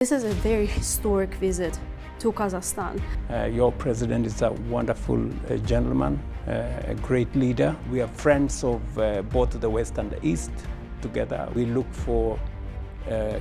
This is a very historic visit to Kazakhstan. Your president is a wonderful gentleman, a great leader. We are friends of both the West and the East. Together, we look for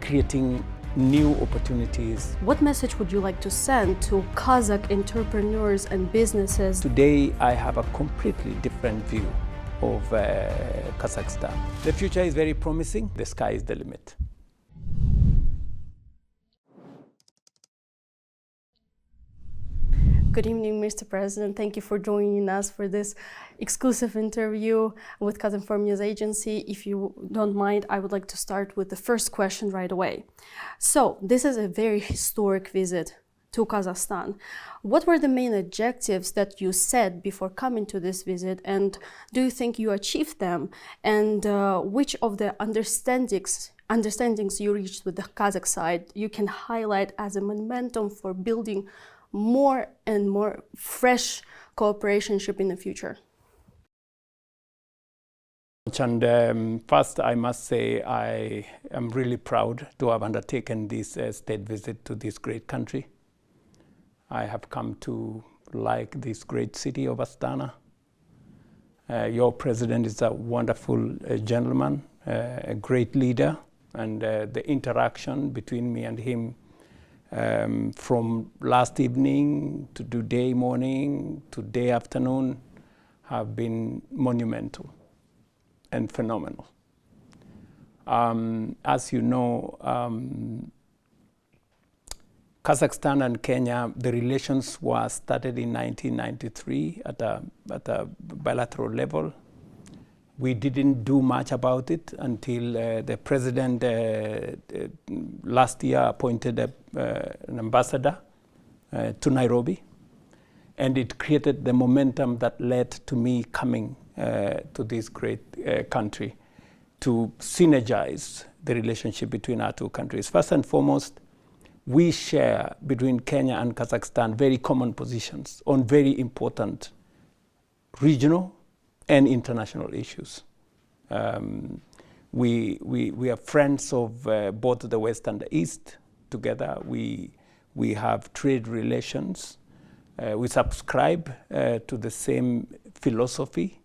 creating new opportunities. What message would you like to send to Kazakh entrepreneurs and businesses? Today, I have a completely different view of Kazakhstan. The future is very promising. The sky is the limit. Good evening, Mr. President. Thank you for joining us for this exclusive interview with Qazinform News Agency. If you don't mind, I would like to start with the first question right away. So, this is a very historic visit to Kazakhstan. What were the main objectives that you set before coming to this visit, and do you think you achieved them? And which of the understandings you reached with the Kazakh side you can highlight as a momentum for building more and more fresh cooperation in the future? And first, I must say I am really proud to have undertaken this state visit to this great country. I have come to like this great city of Astana. Your president is a wonderful gentleman, a great leader, and the interaction between me and him from last evening to today morning to today afternoon have been monumental and phenomenal. As you know, Kazakhstan and Kenya, the relations were started in 1993 at a bilateral level. We didn't do much about it until the president last year appointed an ambassador to Nairobi. And it created the momentum that led to me coming to this great country to synergize the relationship between our two countries. First and foremost, we share between Kenya and Kazakhstan very common positions on very important regional and international issues. We are friends of both the West and the East. Together, we have trade relations. We subscribe to the same philosophy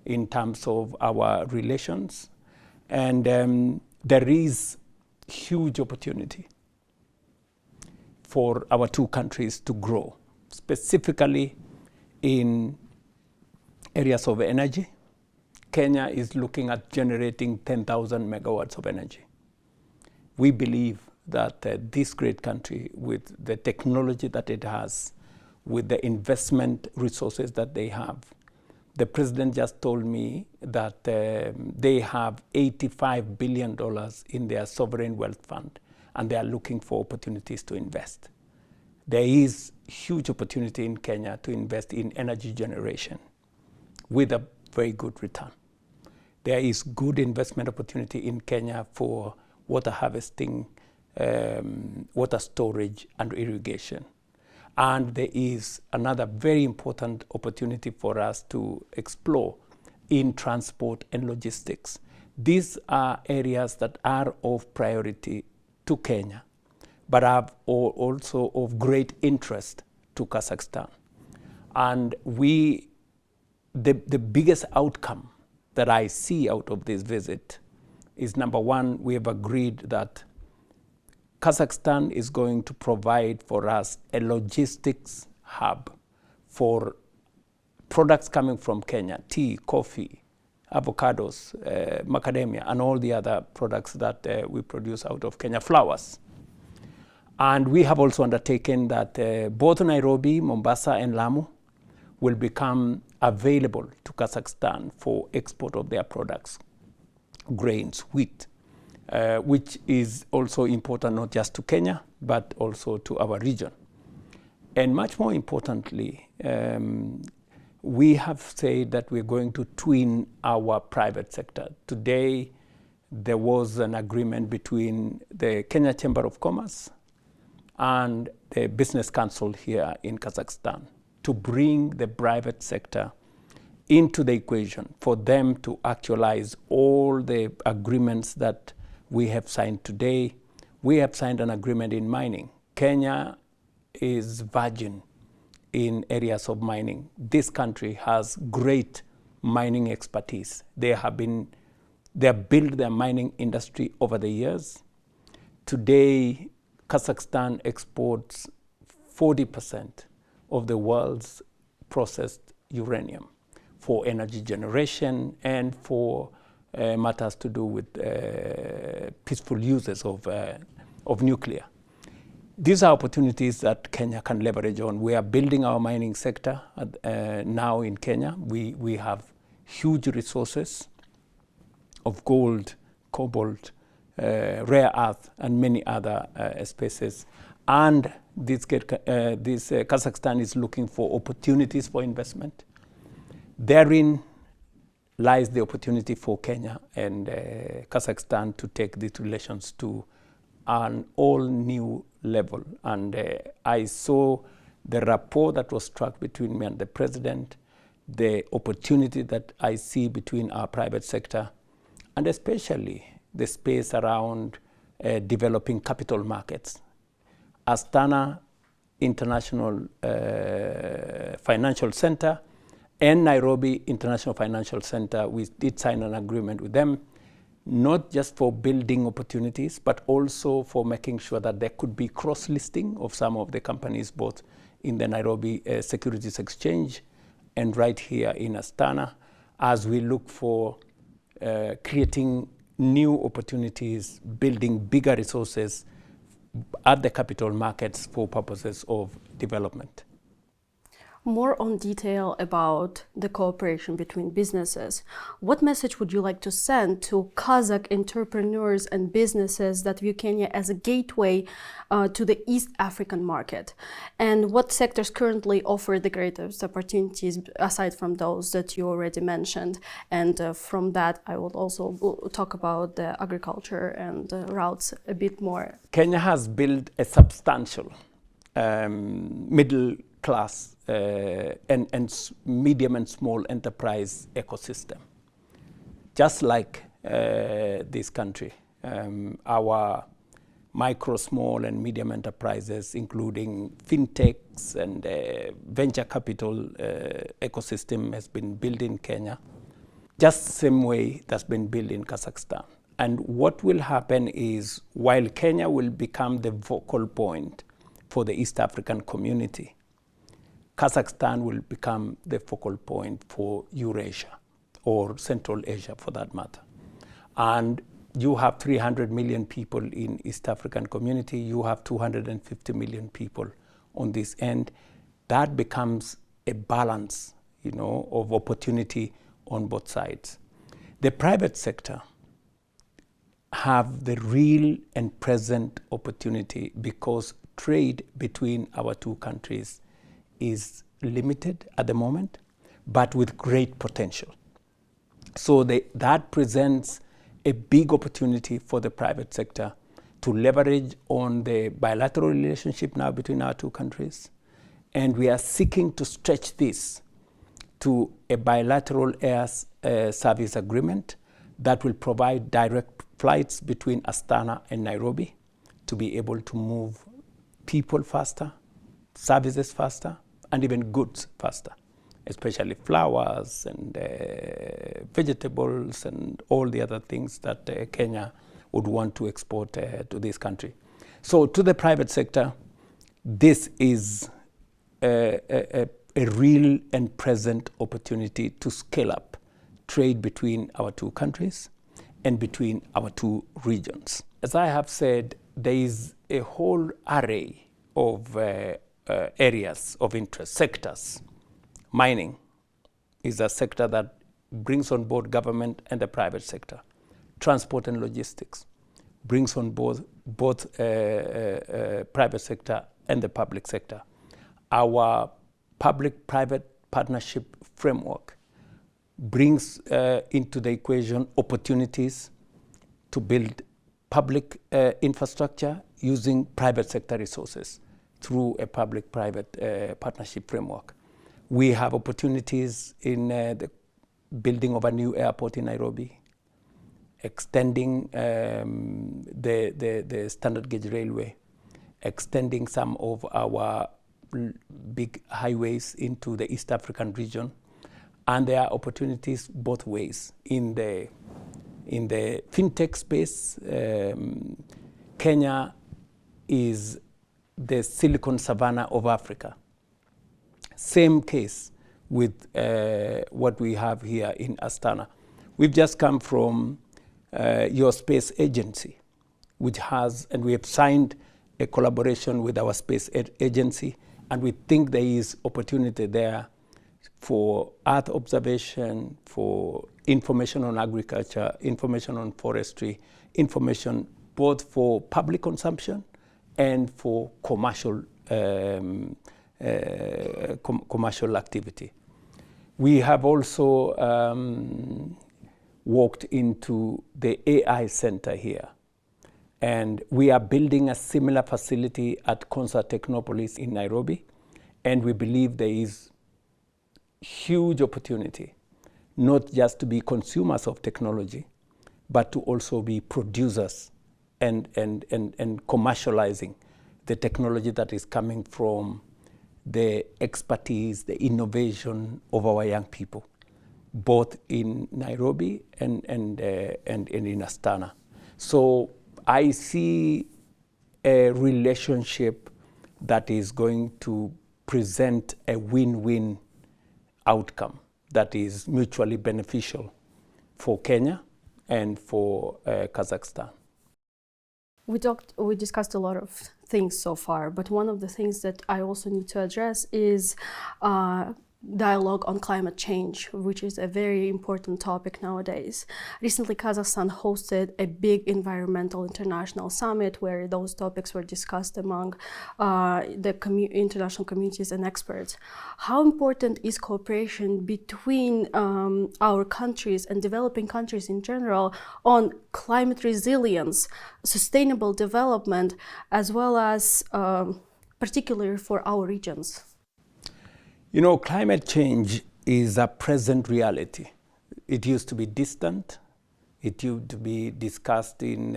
in terms of our relations. And there is huge opportunity for our two countries to grow, specifically in areas of energy. Kenya is looking at generating 10,000 megawatts of energy. We believe that this great country, with the technology that it has, with the investment resources that they have, the president just told me that they have $85 billion in their sovereign wealth fund, and they are looking for opportunities to invest. There is huge opportunity in Kenya to invest in energy generation with a very good return. There is good investment opportunity in Kenya for water harvesting, water storage, and irrigation. And there is another very important opportunity for us to explore in transport and logistics. These are areas that are of priority to Kenya, but are also of great interest to Kazakhstan. And the biggest outcome that I see out of this visit is, number one, we have agreed that Kazakhstan is going to provide for us a logistics hub for products coming from Kenya: tea, coffee, avocados, macadamia, and all the other products that we produce out of Kenya, flowers. And we have also undertaken that both Nairobi, Mombasa, and Lamu will become available to Kazakhstan for export of their products, grains, wheat, which is also important not just to Kenya, but also to our region. And much more importantly, we have said that we're going to twin our private sector. Today, there was an agreement between the Kenya Chamber of Commerce and the Business Council here in Kazakhstan to bring the private sector into the equation for them to actualize all the agreements that we have signed today We have signed an agreement in mining. Kenya is virgin in areas of mining. This country has great mining expertise. They have built their mining industry over the years. Today, Kazakhstan exports 40% of the world's processed uranium for energy generation and for matters to do with peaceful uses of nuclear. These are opportunities that Kenya can leverage on. We are building our mining sector now in Kenya. We have huge resources of gold, cobalt, rare earth, and many other species. And Kazakhstan is looking for opportunities for investment. Therein lies the opportunity for Kenya and Kazakhstan to take these relations to an all-new level. And I saw the rapport that was struck between me and the president, the opportunity that I see between our private sector, and especially the space around developing capital markets. Astana International Financial Center and Nairobi International Financial Center, we did sign an agreement with them, not just for building opportunities, but also for making sure that there could be cross-listing of some of the companies, both in the Nairobi Securities Exchange and right here in Astana, as we look for creating new opportunities, building bigger resources at the capital markets for purposes of development. More on detail about the cooperation between businesses. What message would you like to send to Kazakh entrepreneurs and businesses that view Kenya as a gateway to the East African market? And what sectors currently offer the greatest opportunities aside from those that you already mentioned? And from that, I will also talk about the agriculture and routes a bit more. Kenya has built a substantial middle class and medium and small enterprise ecosystem. Just like this country, our micro, small and medium enterprises, including fintechs and venture capital ecosystem has been built in Kenya, just the same way that's been built in Kazakhstan. And what will happen is, while Kenya will become the focal point for the East African community, Kazakhstan will become the focal point for Eurasia, or Central Asia for that matter. And you have 300 million people in East African community, you have 250 million people on this end. That becomes a balance, of opportunity on both sides. The private sector have the real and present opportunity because trade between our two countries is limited at the moment, but with great potential. So that presents a big opportunity for the private sector to leverage on the bilateral relationship now between our two countries. And we are seeking to stretch this to a bilateral air service agreement that will provide direct flights between Astana and Nairobi to be able to move people faster, services faster, and even goods faster, especially flowers and vegetables and all the other things that Kenya would want to export to this country. So to the private sector, this is a real and present opportunity to scale up trade between our two countries and between our two regions. As I have said, there is a whole array of areas of interest, sectors. Mining is a sector that brings on board government and the private sector. Transport and logistics brings on board both private sector and the public sector. Our public-private partnership framework brings into the equation opportunities to build public infrastructure using private sector resources through a public-private partnership framework. We have opportunities in the building of a new airport in Nairobi, extending the standard gauge railway, extending some of our big highways into the East African region. And there are opportunities both ways. In the fintech space, Kenya is the Silicon Savannah of Africa. Same case with what we have here in Astana. We've just come from your space agency, which has, and we have signed a collaboration with our space agency, and we think there is opportunity there for Earth observation, for information on agriculture, information on forestry, information both for public consumption and for commercial commercial activity. We have also walked into the AI center here, and we are building a similar facility at Concert Technopolis in Nairobi, and we believe there is huge opportunity, not just to be consumers of technology, but to also be producers and commercializing the technology that is coming from the expertise, the innovation of our young people, both in Nairobi and in Astana. So I see a relationship that is going to present a win-win outcome that is mutually beneficial for Kenya and for Kazakhstan. We discussed a lot of things so far, but one of the things that I also need to address is dialogue on climate change, which is a very important topic nowadays. Recently, Kazakhstan hosted a big environmental international summit where those topics were discussed among the international communities and experts. How important is cooperation between our countries and developing countries in general on climate resilience, sustainable development, as well as particularly for our regions? You know, climate change is a present reality. It used to be distant. It used to be discussed in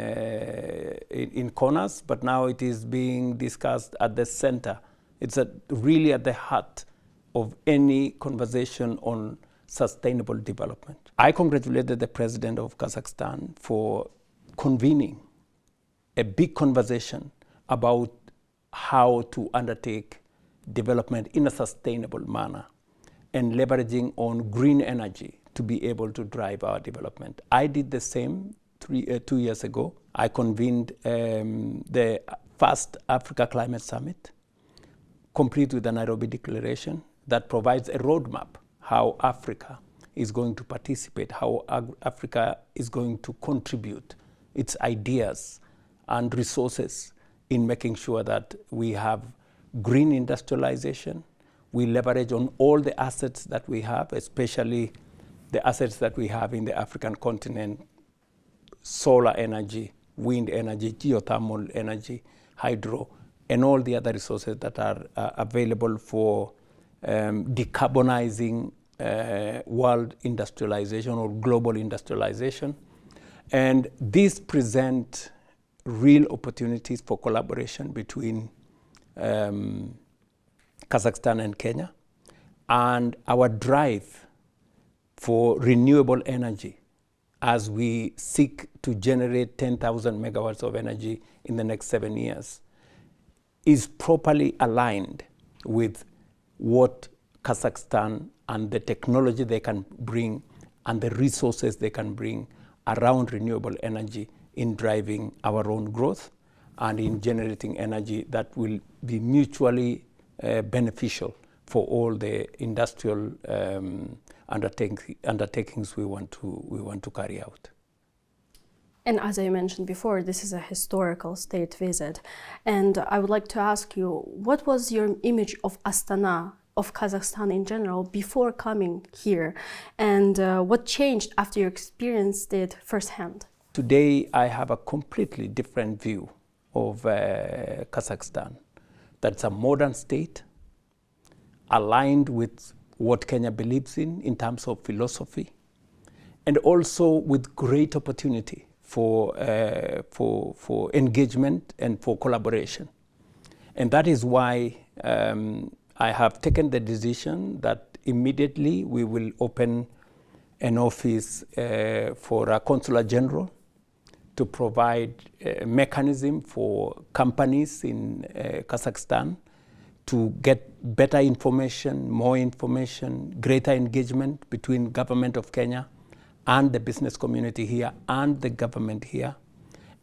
corners, but now it is being discussed at the center. It's really at the heart of any conversation on sustainable development. I congratulated the president of Kazakhstan for convening a big conversation about how to undertake development in a sustainable manner and leveraging on green energy to be able to drive our development. I did the same 2 years ago. I convened the first Africa Climate Summit, complete with the Nairobi Declaration that provides a roadmap how Africa is going to participate, how Africa is going to contribute its ideas and resources in making sure that we have green industrialization. We leverage on all the assets that we have, especially the assets that we have in the African continent: solar energy, wind energy, geothermal energy, hydro, and all the other resources that are available for decarbonizing world industrialization or global industrialization. And these present real opportunities for collaboration between Kazakhstan and Kenya, and our drive for renewable energy as we seek to generate 10,000 megawatts of energy in the next 7 years is properly aligned with what Kazakhstan and the technology they can bring and the resources they can bring around renewable energy in driving our own growth and in generating energy that will be mutually beneficial for all the industrial undertakings we want to carry out. And as I mentioned before, this is a historical state visit. And I would like to ask you, what was your image of Astana, of Kazakhstan in general, before coming here? And what changed after you experienced it firsthand? Today, I have a completely different view of Kazakhstan. That's a modern state, aligned with what Kenya believes in terms of philosophy, and also with great opportunity for engagement and for collaboration. And that is why I have taken the decision that immediately we will open an office for a consular general to provide a mechanism for companies in Kazakhstan to get better information, more information, greater engagement between government of Kenya and the business community here and the government here,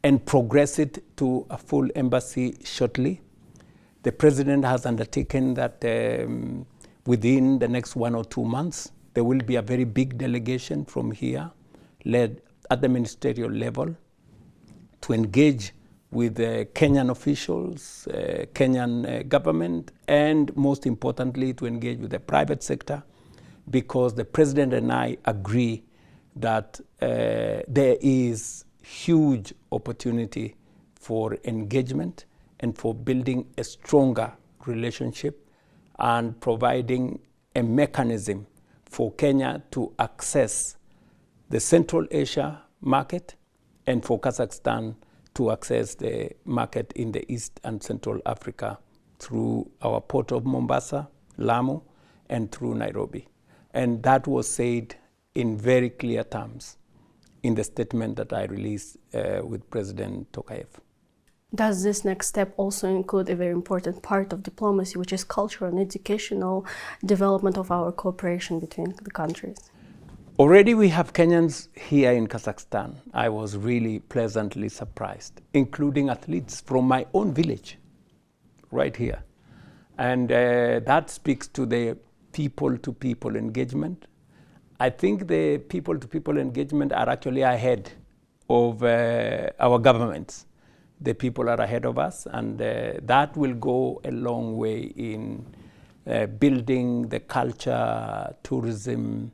and progress it to a full embassy shortly. The president has undertaken that within the next 1 or 2 months, there will be a very big delegation from here, led at the ministerial level, to engage with Kenyan officials, Kenyan government, and most importantly, to engage with the private sector, because the president and I agree that there is huge opportunity for engagement and for building a stronger relationship and providing a mechanism for Kenya to access the Central Asia market and for Kazakhstan to access the market in the East and Central Africa through our port of Mombasa, Lamu, and through Nairobi. And that was said in very clear terms in the statement that I released with President Tokayev. Does this next step also include a very important part of diplomacy, which is cultural and educational development of our cooperation between the countries? Already we have Kenyans here in Kazakhstan. I was really pleasantly surprised, including athletes from my own village, right here. And that speaks to the people-to-people engagement. I think the people-to-people engagement are actually ahead of our governments. The people are ahead of us, and that will go a long way in building the culture, tourism.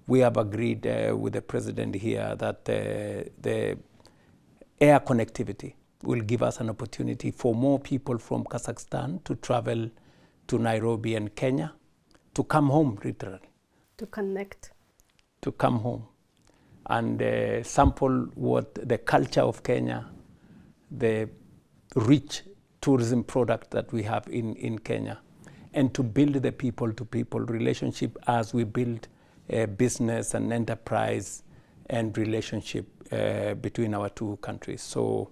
We have agreed with the president here that the air connectivity will give us an opportunity for more people from Kazakhstan to travel to Nairobi and Kenya, to come home, literally. To connect. To come home and sample what the culture of Kenya, the rich tourism product that we have in Kenya, and to build the people-to-people relationship as we build business and enterprise and relationship between our two countries. So,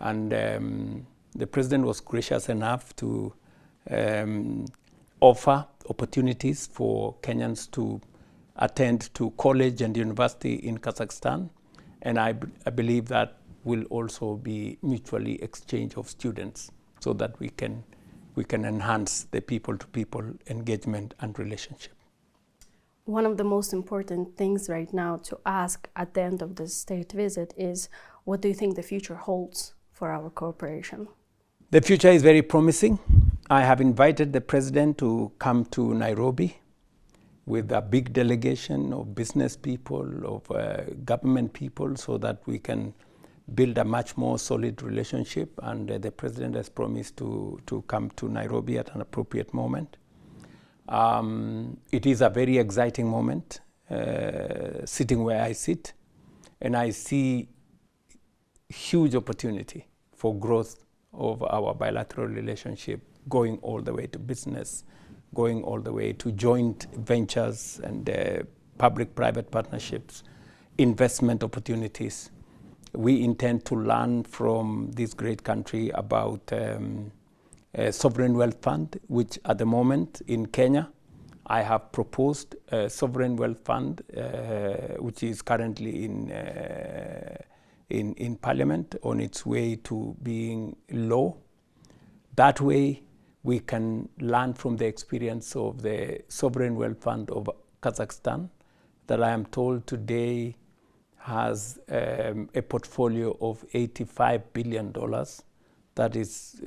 and the president was gracious enough to offer opportunities for Kenyans to attend to college and university in Kazakhstan, and I believe that will also be mutually exchange of students, so that we can enhance the people-to-people engagement and relationship. One of the most important things right now to ask at the end of this state visit is, what do you think the future holds for our cooperation? The future is very promising. I have invited the president to come to Nairobi with a big delegation of business people, of government people, so that we can build a much more solid relationship. And the president has promised to come to Nairobi at an appropriate moment. It is a very exciting moment, sitting where I sit, and I see huge opportunity for growth of our bilateral relationship, going all the way to business, going all the way to joint ventures and public-private partnerships, investment opportunities. We intend to learn from this great country about a sovereign wealth fund, which at the moment in Kenya, I have proposed a sovereign wealth fund, which is currently in Parliament, on its way to being law. That way, we can learn from the experience of the sovereign wealth fund of Kazakhstan, that I am told today has a portfolio of $85 billion. That is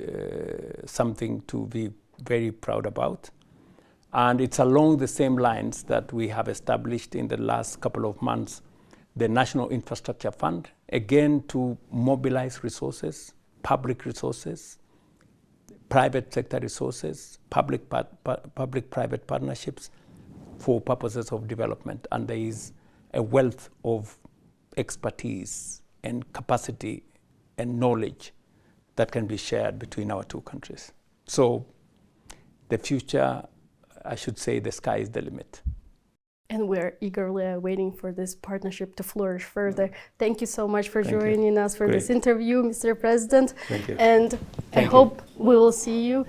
something to be very proud about. And it's along the same lines that we have established in the last couple of months the National Infrastructure Fund, again to mobilize resources, public resources, private sector resources, public-private partnerships for purposes of development. And there is a wealth of expertise and capacity and knowledge that can be shared between our two countries. So the future, I should say, the sky is the limit. And we're eagerly waiting for this partnership to flourish further. Thank you so much for joining us for this interview, Mr. President. Thank you. And I hope we will see you